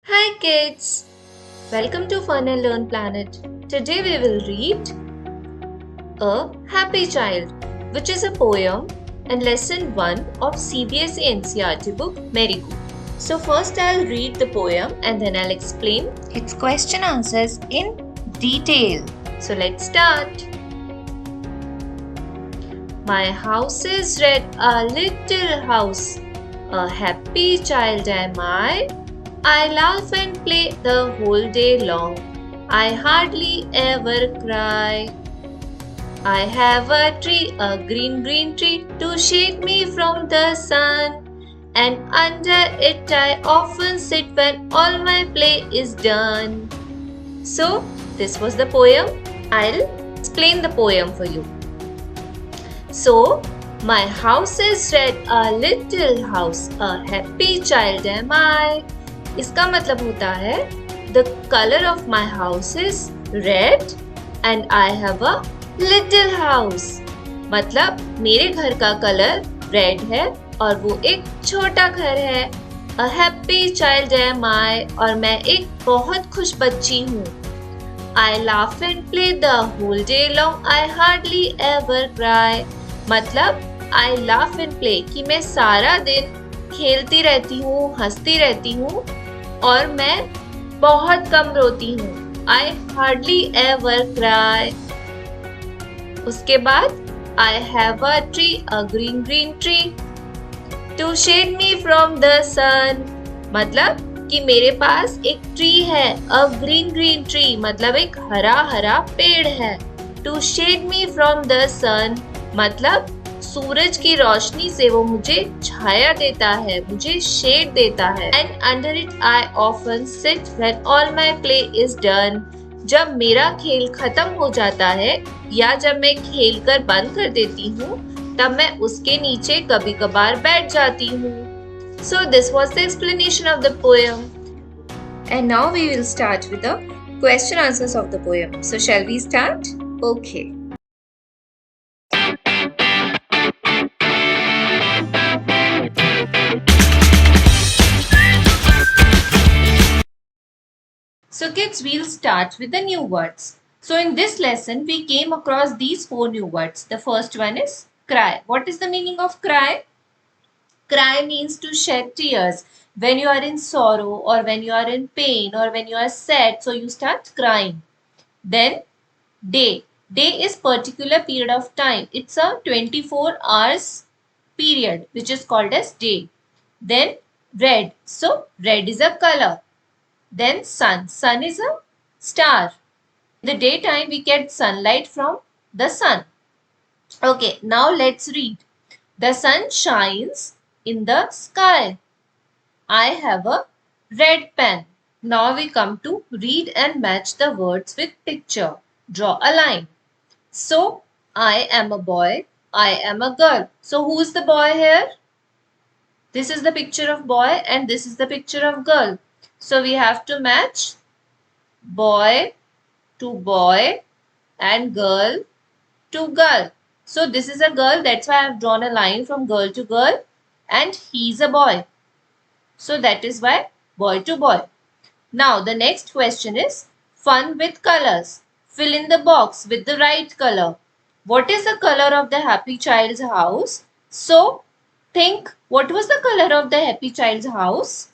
Hi kids! Welcome to Fun and Learn Planet. Today we will read A Happy Child, which is a poem and lesson 1 of CBSE NCERT book Marigold. So first I'll read the poem and then I'll explain its question answers in detail. So let's start. My house is red, a little house. A happy child am I. I laugh and play the whole day long. I hardly ever cry. I have a tree, a green tree, to shade me from the sun. And under it I often sit when all my play is done. So, this was the poem. I'll explain the poem for you. So, my house is red, a little house, a happy child am I. इसका मतलब होता है The color of my house is red and I have a little house. मतलब मेरे घर का colour red है और वो एक छोटा घर है. A happy child am I और मैं एक बहुत खुश बच्ची हूँ. I laugh and play the whole day long. I hardly ever cry. मतलब I laugh and play कि मैं सारा दिन खेलती रहती हूँ, हंसती रहती हूँ और मैं बहुत कम रोती हूँ. I hardly ever cry. उसके बाद I have a tree, a green tree, to shade me from the sun. मतलब कि मेरे पास एक ट्री है, a green tree, मतलब एक हरा पेड़ है. To shade me from the sun, मतलब सूरज की रोशनी से वो मुझे छाया देता है, मुझे शेड देता है. And under it I often sit when all my play is done. जब मेरा खेल खत्म हो जाता है या जब मैं खेल कर बंद कर देती हूँ, तब मैं उसके नीचे कभी कभार बैठ जाती हूँ. So this was the explanation of the poem. And now we will start with the question answers of the poem. So shall we start? Okay. So kids, we'll start with the new words. So in this lesson, we came across these 4 new words. The first one is cry. What is the meaning of cry? Cry means to shed tears. When you are in sorrow or when you are in pain or when you are sad, so you start crying. Then day. Day is particular period of time. It's a 24 hours period which is called as day. Then red. So red is a color. Then sun. Sun is a star. In the daytime, we get sunlight from the sun. Okay, now let's read. The sun shines in the sky. I have a red pen. Now we come to read and match the words with picture. Draw a line. So, I am a boy. I am a girl. So, who is the boy here? This is the picture of boy and this is the picture of girl. So we have to match boy to boy and girl to girl. So this is a girl, that's why I have drawn a line from girl to girl, and he's a boy. So that is why boy to boy. Now the next question is fun with colors. Fill in the box with the right color. What is the color of the happy child's house? So think, what was the color of the happy child's house?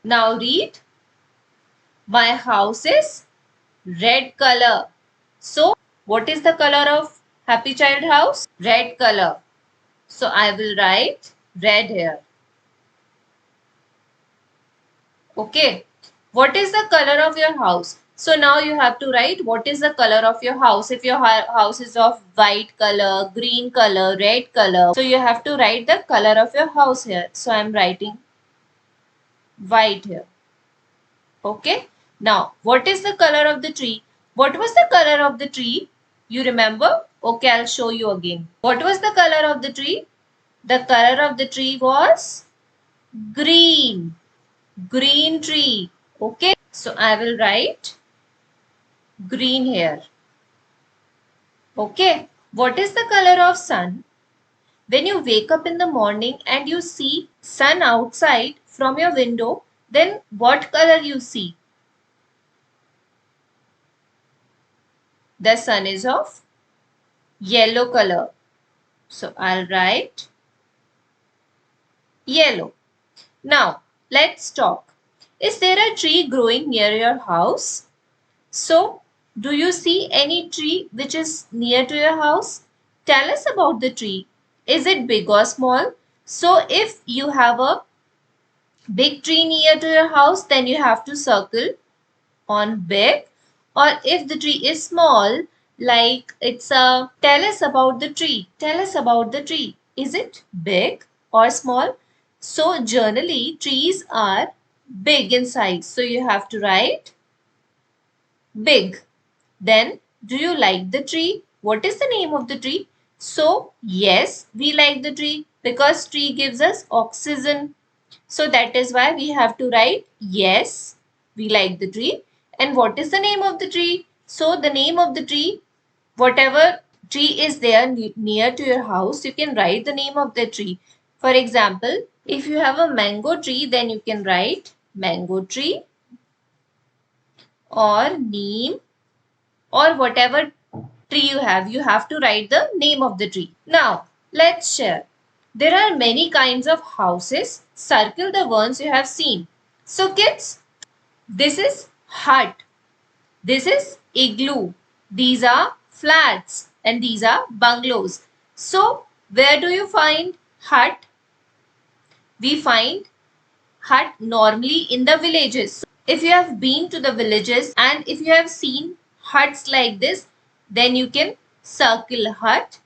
Now read. My house is red color. So, what is the color of happy child house? Red color. So, I will write red here. Okay. What is the color of your house? So, now you have to write what is the color of your house. If your house is of white color, green color, red color. So, you have to write the color of your house here. So, I am writing white here. Okay. Now, what is the color of the tree? What was the color of the tree? You remember? Okay, I'll show you again. What was the color of the tree? The color of the tree was green. Green tree. Okay. So, I will write green here. Okay. What is the color of sun? When you wake up in the morning and you see sun outside from your window, then what color you see? The sun is of yellow color. So I'll write yellow. Now let's talk. Is there a tree growing near your house? So, do you see any tree which is near to your house? Tell us about the tree. Is it big or small? So, if you have a big tree near to your house, then you have to circle on big. Or if the tree is small, like it's a, tell us about the tree. Tell us about the tree. Is it big or small? So, generally, trees are big in size. So, you have to write big. Then, do you like the tree? What is the name of the tree? So, yes, we like the tree because tree gives us oxygen. So, that is why we have to write yes, we like the tree. And what is the name of the tree? So, the name of the tree, whatever tree is there near to your house, you can write the name of the tree. For example, if you have a mango tree, then you can write mango tree or neem or whatever tree you have to write the name of the tree. Now, let's share. There are many kinds of houses. Circle the ones you have seen. So, kids, this is hut. This is igloo. These are flats and these are bungalows. So, where do you find hut? We find hut normally in the villages. If you have been to the villages and if you have seen huts like this, then you can circle hut.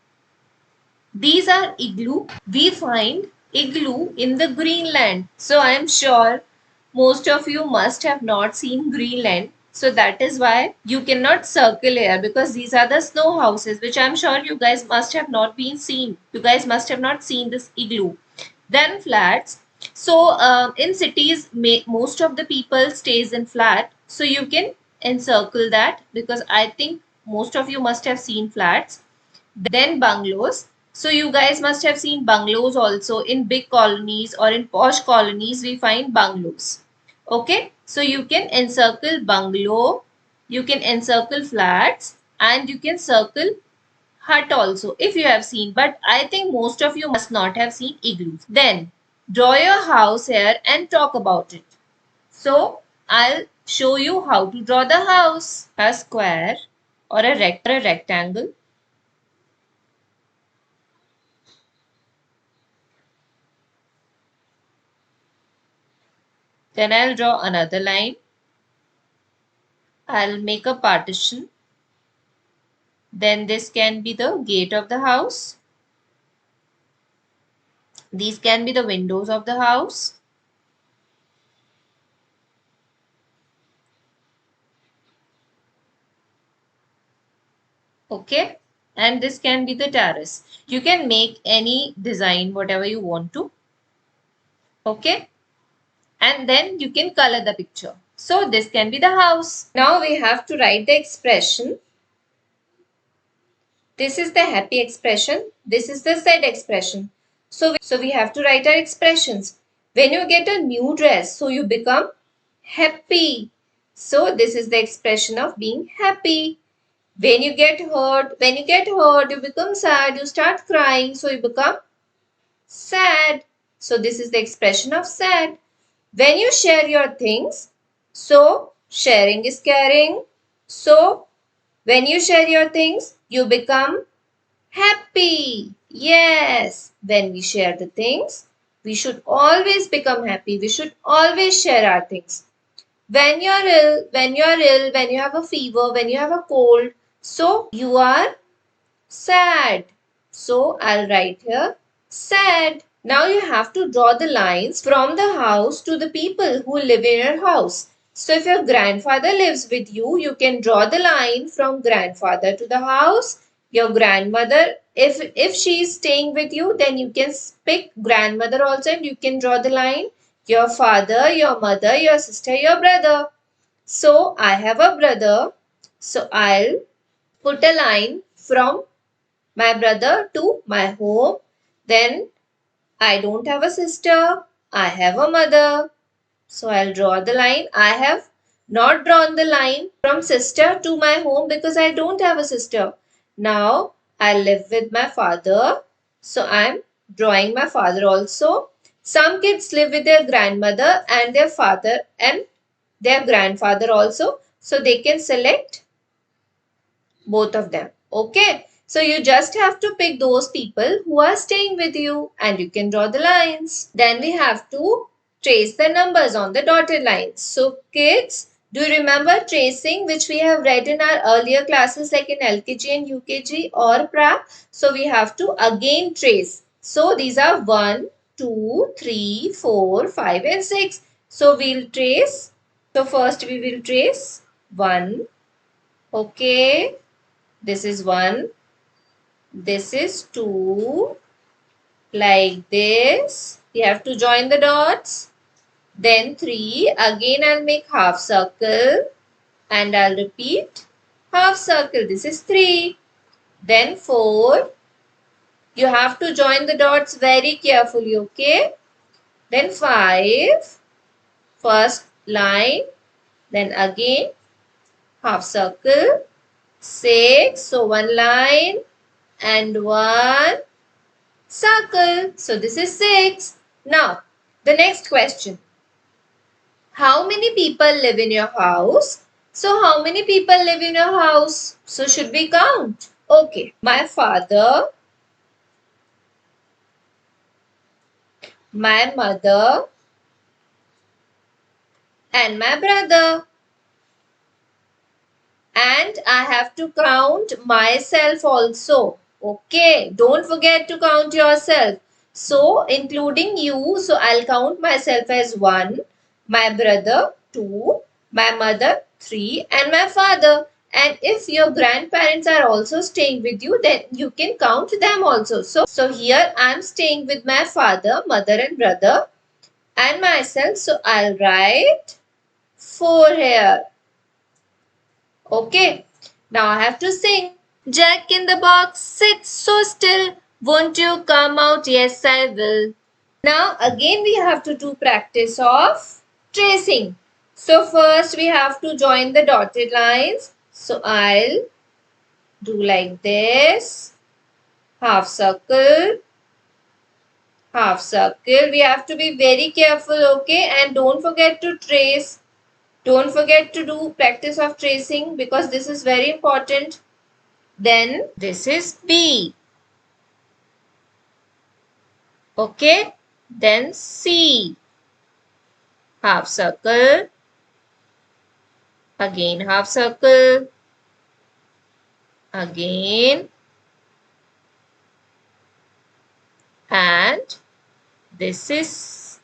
These are igloo. We find igloo in the Greenland. So I am sure most of you must have not seen Greenland. So that is why you cannot circle here because these are the snow houses which I am sure you guys must have not been seen. You guys must have not seen this igloo. Then flats. So in cities, most of the people stays in flat. So you can encircle that because I think most of you must have seen flats. Then bungalows. So you guys must have seen bungalows also in big colonies or in posh colonies we find bungalows. Okay. So you can encircle bungalow, you can encircle flats and you can circle hut also if you have seen, but I think most of you must not have seen igloos. Then draw your house here and talk about it. So I'll show you how to draw the house. A square or a rectangle. Then I'll draw another line. I'll make a partition. Then this can be the gate of the house. These can be the windows of the house. Okay. And this can be the terrace. You can make any design whatever you want to. Okay. And then you can color the picture. So this can be the house. Now we have to write the expression. This is the happy expression. This is the sad expression. So we have to write our expressions. When you get a new dress, so you become happy. So this is the expression of being happy. When you get hurt, you become sad, you start crying, so you become sad. So this is the expression of sad. When you share your things, so sharing is caring. So when you share your things, you become happy. Yes, when we share the things, we should always become happy. We should always share our things. When you are ill, when you have a fever, when you have a cold, so you are sad. So I'll write here sad. Now you have to draw the lines from the house to the people who live in your house. So if your grandfather lives with you, you can draw the line from grandfather to the house. Your grandmother, if she is staying with you, then you can pick grandmother also and you can draw the line. Your father, your mother, your sister, your brother. So I have a brother. So I'll put a line from my brother to my home. Then I don't have a sister. I have a mother. So I'll draw the line. I have not drawn the line from sister to my home because I don't have a sister. Now I live with my father. So I'm drawing my father also. Some kids live with their grandmother and their father and their grandfather also. So they can select both of them. Okay. So you just have to pick those people who are staying with you and you can draw the lines. Then we have to trace the numbers on the dotted lines. So kids, do you remember tracing which we have read in our earlier classes like in LKG and UKG or PRA? So we have to again trace. So these are 1, 2, 3, 4, 5 and 6. So we'll trace. So first we will trace 1. Okay. This is 1. This is 2. Like this. We have to join the dots. Then 3. Again I'll make half circle. And I'll repeat half circle. This is 3. Then 4. You have to join the dots very carefully. Okay. Then 5. First line. Then again half circle. 6. So one line and one circle. So this is 6. Now, the next question. How many people live in your house? So, how many people live in your house? So, should we count? Okay. My father, my mother, and my brother. And I have to count myself also. Okay. Don't forget to count yourself. So, including you, so I'll count myself as 1, my brother 2, my mother 3 and my father. And if your grandparents are also staying with you, then you can count them also. So here I'm staying with my father, mother and brother and myself. So I'll write 4 here. Okay. Now I have to sing. Jack in the box sits so still. Won't you come out? Yes, I will. Now again we have to do practice of tracing. So first we have to join the dotted lines. So I'll do like this. Half circle. Half circle. We have to be very careful, okay? And don't forget to trace. Don't forget to do practice of tracing because this is very important. Then this is B. Okay. Then C. Half circle. Again half circle. Again. And this is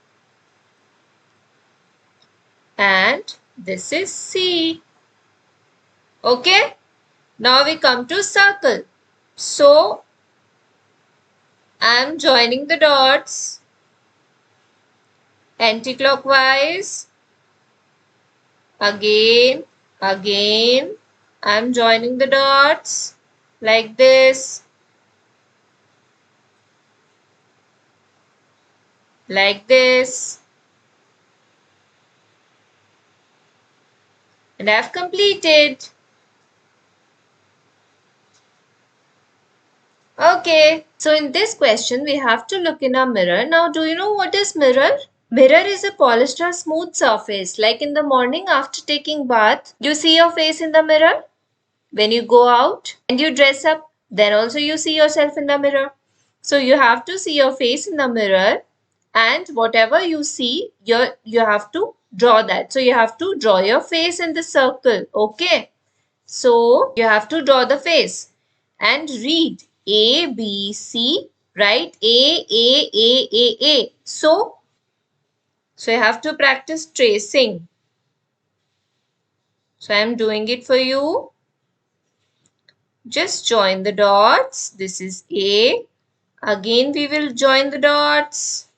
C. Okay. Now we come to circle. So I am joining the dots anti-clockwise. Again. I am joining the dots like this. Like this. And I have completed. Okay, so in this question, we have to look in a mirror. Now, do you know what is mirror? Mirror is a polished or smooth surface. Like in the morning after taking bath, you see your face in the mirror. When you go out and you dress up, then also you see yourself in the mirror. So you have to see your face in the mirror and whatever you see, you have to draw that. So you have to draw your face in the circle. Okay. So you have to draw the face and read A, B, C, right? A. So you have to practice tracing. So I am doing it for you. Just join the dots. This is A. Again we will join the dots.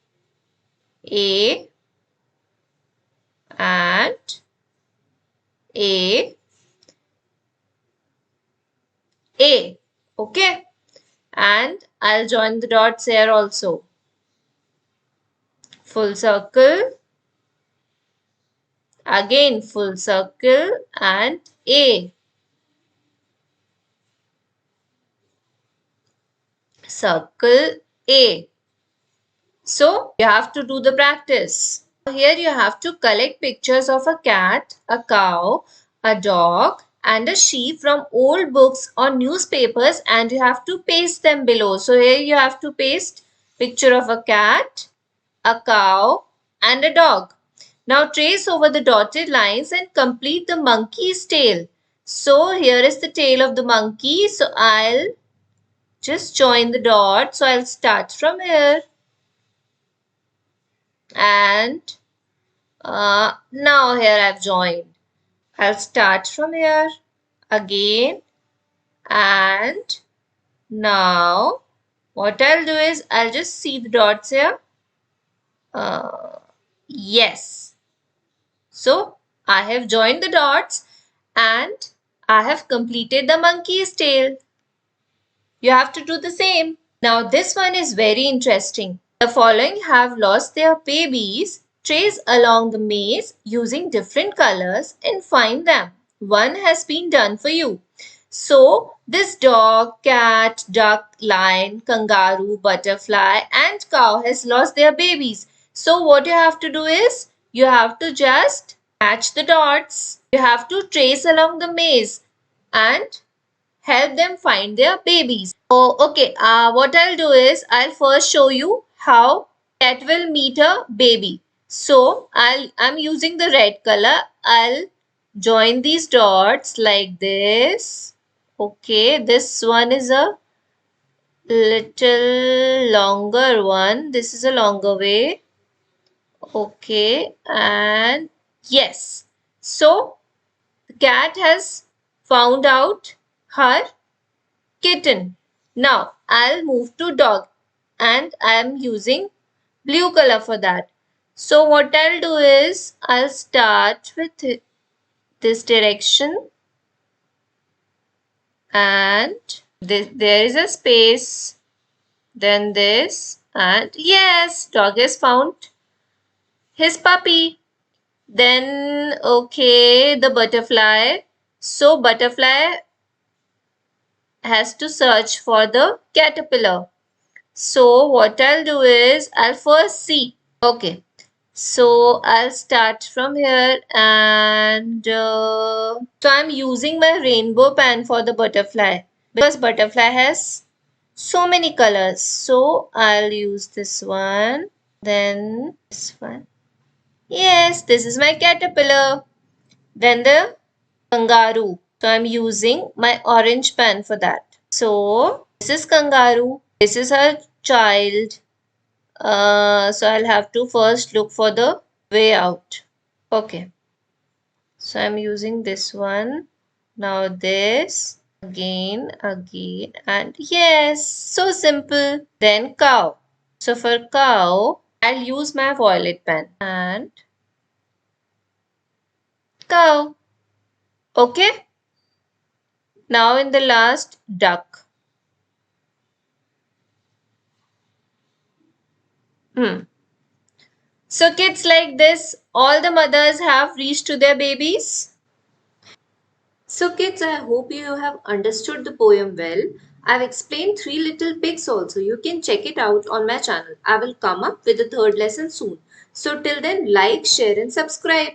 A and A. Okay. And I'll join the dots here also. Full circle. Again full circle and A. Circle A. So you have to do the practice. Here you have to collect pictures of a cat, a cow, a dog and a sheep from old books or newspapers, and you have to paste them below. So here you have to paste picture of a cat, a cow and a dog. Now trace over the dotted lines and complete the monkey's tail. So here is the tail of the monkey. So I'll just join the dot. So I'll start from here. And now here I've joined. I'll start from here again. And now what I'll do is I'll just see the dots here. Yes. So I have joined the dots and I have completed the monkey's tail. You have to do the same. Now this one is very interesting. The following have lost their babies. Trace along the maze using different colors and find them. One has been done for you. So this dog, cat, duck, lion, kangaroo, butterfly and cow has lost their babies. So what you have to do is you have to just match the dots. You have to trace along the maze and help them find their babies. Oh, okay. What I'll do is I'll first show you how cat will meet a baby. So I'm using the red color. I'll join these dots like this. Okay, this one is a little longer one. This is a longer way. Okay, and yes. So the cat has found out her kitten. Now I'll move to dog and I am using blue color for that. So what I'll do is I'll start with this direction and there is a space, then this, and yes, dog has found his puppy. Then okay, the butterfly. So butterfly has to search for the caterpillar. So what I'll do is I'll first see. Okay. So I'll start from here and so I'm using my rainbow pen for the butterfly because butterfly has so many colors. So I'll use this one, then this one. Yes, this is my caterpillar. Then the kangaroo. So I'm using my orange pen for that. So this is kangaroo. This is her child. So I'll have to first look for the way out. Okay. So I'm using this one. Now this. Again, and yes, so simple. Then cow. So for cow, I'll use my violet pen and cow. Okay. Now in the last, duck. So kids, like this, all the mothers have reached to their babies. So kids, I hope you have understood the poem well. I've explained Three Little Pigs also. You can check it out on my channel. I will come up with the third lesson soon. So till then, like, share and subscribe.